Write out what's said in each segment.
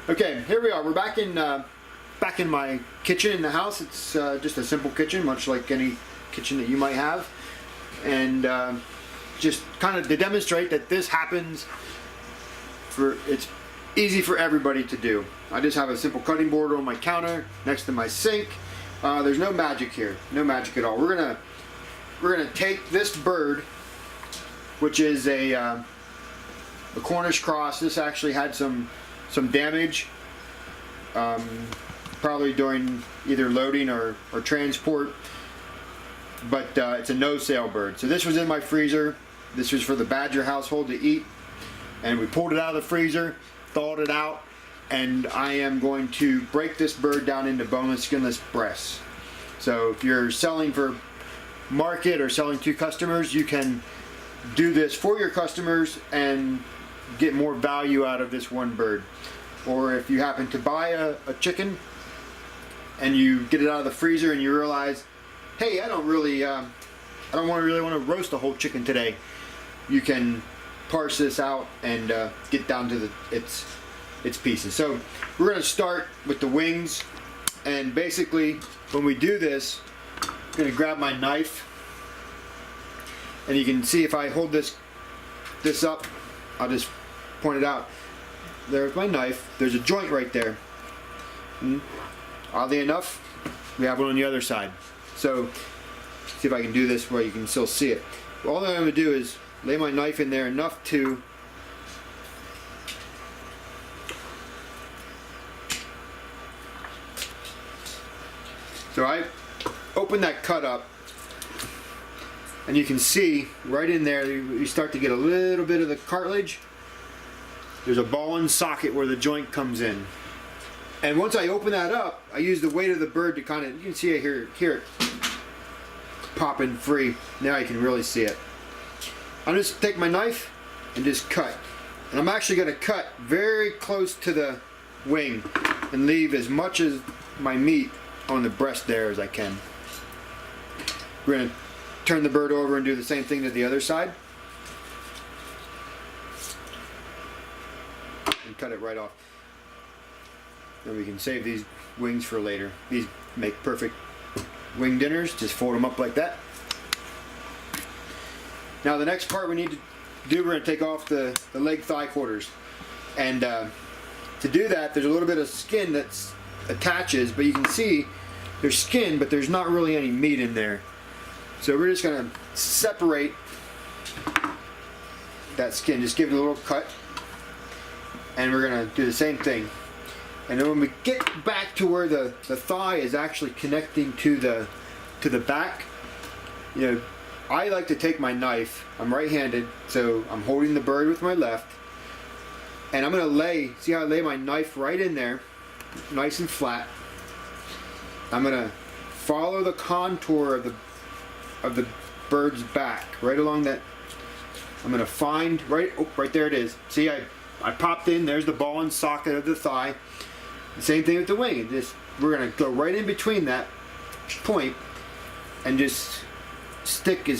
Okay, here we are. We're back in my kitchen in the house. It's just a simple kitchen, much like any kitchen that you might have, and just kind of to demonstrate that this happens. It's easy for everybody to do. I just have a simple cutting board on my counter next to my sink. There's no magic here, no magic at all. We're gonna take this bird, which is a Cornish cross. This actually had some damage, probably during either loading or transport, but it's a no-sale bird. So this was in my freezer. This was for the Badger household to eat, and we pulled it out of the freezer, thawed it out, and I am going to break this bird down into boneless, skinless breasts. So if you're selling for market or selling to customers, you can do this for your customers and get more value out of this one bird. Or if you happen to buy a chicken and you get it out of the freezer and you realize, hey, I don't really want to roast a whole chicken today, you can parse this out and get down to its pieces. So we're going to start with the wings, and basically when we do this, I'm going to grab my knife, and you can see if I hold this up, I'll just point it out. There's my knife. There's a joint right there. And oddly enough, we have one on the other side. So see if I can do this where you can still see it. All I'm going to do is lay my knife in there enough to I open that cut up, and you can see right in there you start to get a little bit of the cartilage. There's a ball and socket where the joint comes in, and once I open that up, I use the weight of the bird to kind of, you can see it here it popping free. Now you can really see it. I'm just take my knife and just cut, and I'm actually going to cut very close to the wing and leave as much as my meat on the breast there as I can. We're going to turn the bird over and do the same thing to the other side and cut it right off. Then we can save these wings for later. These make perfect wing dinners. Just fold them up like that. Now the next part we need to do, we're going to take off the leg thigh quarters, and to do that there's a little bit of skin that's attaches, but you can see there's skin, but there's not really any meat in there. So we're just going to separate that skin, just give it a little cut, and we're going to do the same thing. And then when we get back to where the thigh is actually connecting to the back, you know, I like to take my knife. I'm right-handed, so I'm holding the bird with my left, and I'm going to see how I lay my knife right in there, nice and flat. I'm going to follow the contour of the bird's back right along that. I'm going to find right there it is. See, I popped in. There's the ball and socket of the thigh. The same thing with the wing. We're going to go right in between that point and just stick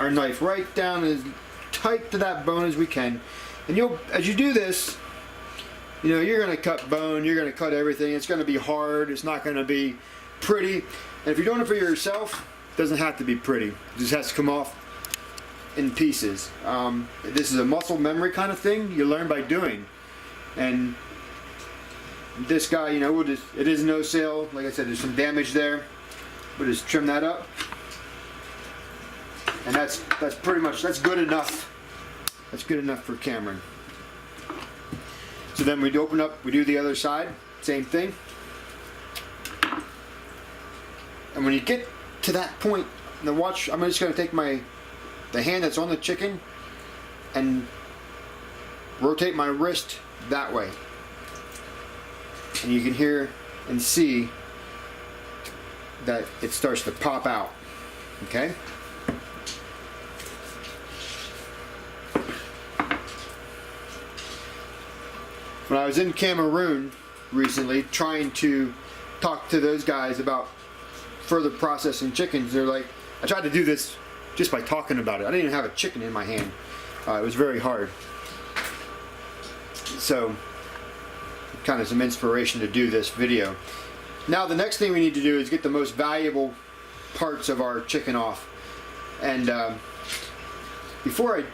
our knife right down as tight to that bone as we can. And as you do this, you know, you're going to cut bone, you're going to cut everything. It's going to be hard. It's not going to be pretty. And if you're doing it for yourself, it doesn't have to be pretty. It just has to come off in pieces. This is a muscle memory kind of thing you learn by doing. And this guy, you know, it is no sale. Like I said, there's some damage there. We'll just trim that up. And that's pretty much, that's good enough. That's good enough for Cameron. So then we'd open up, we do the other side, same thing. And when you get to that point, now watch, I'm just going to take the hand that's on the chicken and rotate my wrist that way. And you can hear and see that it starts to pop out, okay? When I was in Cameroon recently trying to talk to those guys about further processing chickens, they're like, I tried to do this just by talking about it. I didn't even have a chicken in my hand. It was very hard. So kind of some inspiration to do this video. Now the next thing we need to do is get the most valuable parts of our chicken off. And before I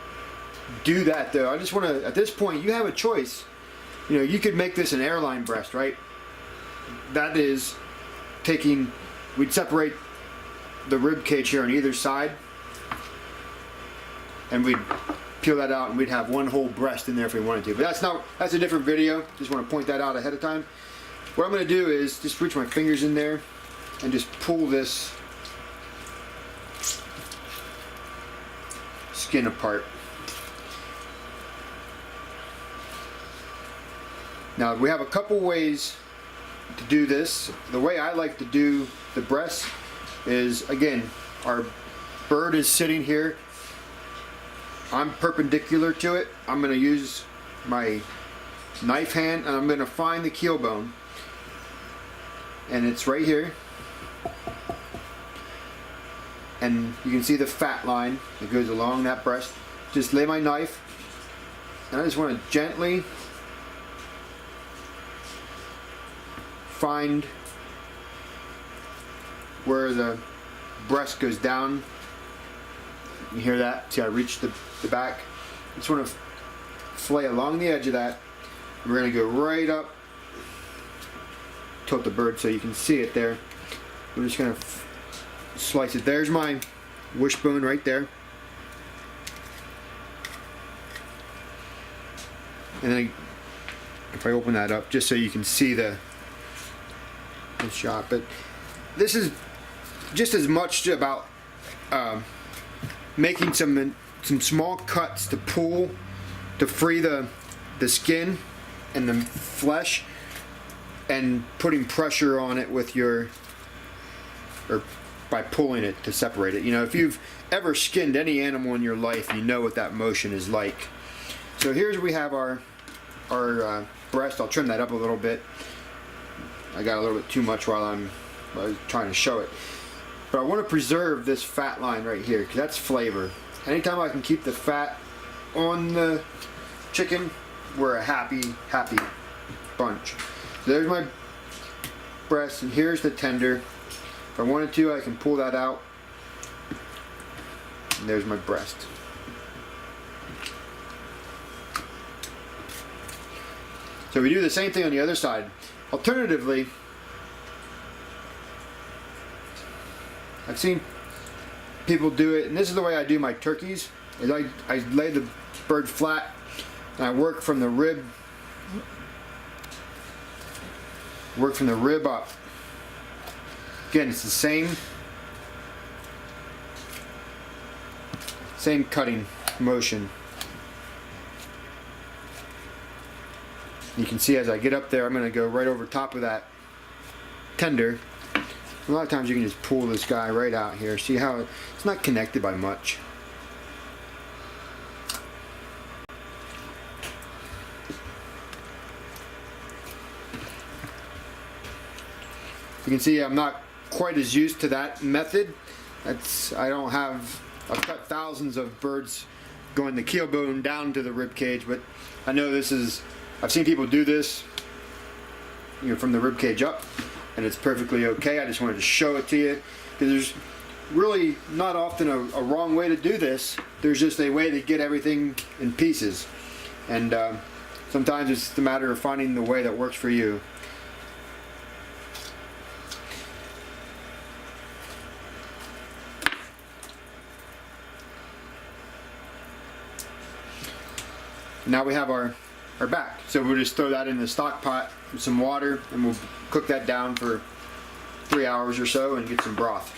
do that though, I just want to, at this point you have a choice. You know, you could make this an airline breast, right? That is taking, we'd separate the rib cage here on either side and we'd peel that out and we'd have one whole breast in there if we wanted to. But that's a different video. Just want to point that out ahead of time. What I'm going to do is just reach my fingers in there and just pull this skin apart. Now we have a couple ways to do this. The way I like to do the breast is, again, our bird is sitting here. I'm perpendicular to it. I'm going to use my knife hand and I'm going to find the keel bone. And it's right here. And you can see the fat line that goes along that breast. Just lay my knife and I just want to gently find where the breast goes down. You hear that? See, I reached the back. Just want to flay along the edge of that. We're going to go right up. Tilt the bird so you can see it there. We're just going to slice it. There's my wishbone right there. And then if I open that up, just so you can see the shot. But this is just as much about making some small cuts to pull, to free the skin and the flesh, and putting pressure on it with or by pulling it to separate it. You know, if you've ever skinned any animal in your life, you know what that motion is like. So here's where we have our breast. I'll trim that up a little bit. I got a little bit too much while I was trying to show it. But I want to preserve this fat line right here because that's flavor. Anytime I can keep the fat on the chicken, we're a happy bunch. So there's my breast and here's the tender. If I wanted to, I can pull that out. And there's my breast. So we do the same thing on the other side. Alternatively, I've seen people do it, and this is the way I do my turkeys, is I lay the bird flat and I work from the rib up. Again, it's the same cutting motion. You can see as I get up there, I'm going to go right over top of that tender. A lot of times you can just pull this guy right out here. See how it's not connected by much. You can see I'm not quite as used to that method. I've cut thousands of birds going the keel bone down to the rib cage, but I know I've seen people do this, you know, from the rib cage up, and it's perfectly okay. I just wanted to show it to you because there's really not often a wrong way to do this. There's just a way to get everything in pieces, and sometimes it's the matter of finding the way that works for you. Now we have our back. So we'll just throw that in the stock pot with some water and we'll cook that down for 3 hours or so and get some broth.